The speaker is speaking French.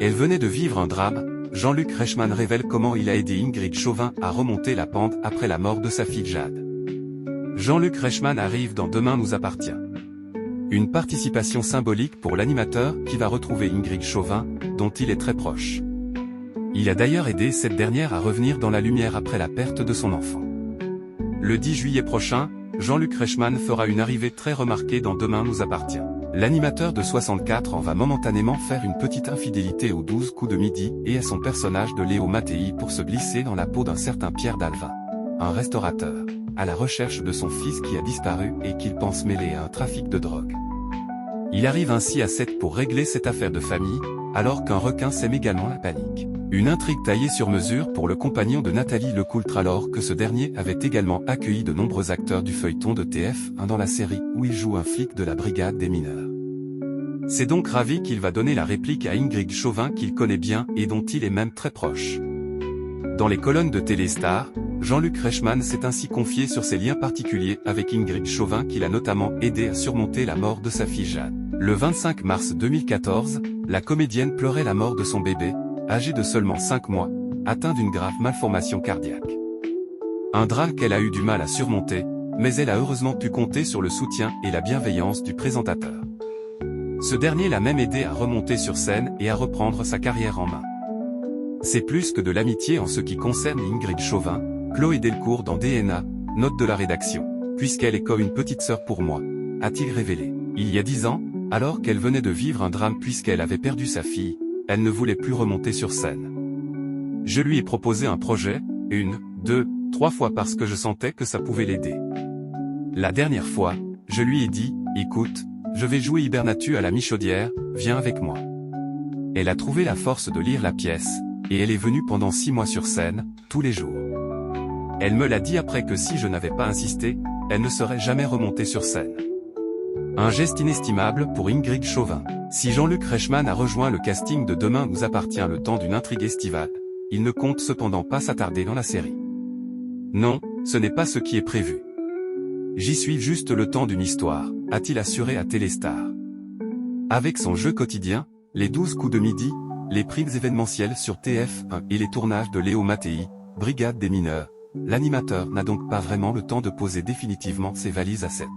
Elle venait de vivre un drame. Jean-Luc Reichmann révèle comment il a aidé Ingrid Chauvin à remonter la pente après la mort de sa fille Jade. Jean-Luc Reichmann arrive dans Demain nous appartient. Une participation symbolique pour l'animateur qui va retrouver Ingrid Chauvin, dont il est très proche. Il a d'ailleurs aidé cette dernière à revenir dans la lumière après la perte de son enfant. Le 10 juillet prochain, Jean-Luc Reichmann fera une arrivée très remarquée dans Demain nous appartient. L'animateur de 64 ans va momentanément faire une petite infidélité aux 12 coups de midi et à son personnage de Léo Mattei pour se glisser dans la peau d'un certain Pierre Dalvin, un restaurateur, à la recherche de son fils qui a disparu et qu'il pense mêlé à un trafic de drogue. Il arrive ainsi à 7 pour régler cette affaire de famille, alors qu'un requin sème également la panique. Une intrigue taillée sur mesure pour le compagnon de Nathalie Lecoultre alors que ce dernier avait également accueilli de nombreux acteurs du feuilleton de TF1 dans la série où il joue un flic de la brigade des mineurs. C'est donc ravi qu'il va donner la réplique à Ingrid Chauvin qu'il connaît bien et dont il est même très proche. Dans les colonnes de Téléstar, Jean-Luc Reichmann s'est ainsi confié sur ses liens particuliers avec Ingrid Chauvin qu'il a notamment aidé à surmonter la mort de sa fille Jade. Le 25 mars 2014, la comédienne pleurait la mort de son bébé, âgé de seulement 5 mois, atteint d'une grave malformation cardiaque. Un drame qu'elle a eu du mal à surmonter, mais elle a heureusement pu compter sur le soutien et la bienveillance du présentateur. Ce dernier l'a même aidé à remonter sur scène et à reprendre sa carrière en main. C'est plus que de l'amitié en ce qui concerne Ingrid Chauvin, Chloé Delcourt dans DNA, note de la rédaction, puisqu'elle est comme une petite sœur pour moi, a-t-il révélé. Il y a 10 ans, alors qu'elle venait de vivre un drame puisqu'elle avait perdu sa fille, elle ne voulait plus remonter sur scène. Je lui ai proposé un projet, 1, 2, 3 fois parce que je sentais que ça pouvait l'aider. La dernière fois, je lui ai dit, écoute, je vais jouer Hibernatu à la Michaudière, viens avec moi. Elle a trouvé la force de lire la pièce, et elle est venue pendant 6 mois sur scène, tous les jours. Elle me l'a dit après que si je n'avais pas insisté, elle ne serait jamais remontée sur scène. Un geste inestimable pour Ingrid Chauvin. Si Jean-Luc Reichmann a rejoint le casting de Demain nous appartient le temps d'une intrigue estivale, il ne compte cependant pas s'attarder dans la série. Non, ce n'est pas ce qui est prévu. J'y suis juste le temps d'une histoire, a-t-il assuré à Téléstar. Avec son jeu quotidien, les 12 coups de midi, les primes événementielles sur TF1 et les tournages de Léo Mattei, Brigade des mineurs, l'animateur n'a donc pas vraiment le temps de poser définitivement ses valises à 7.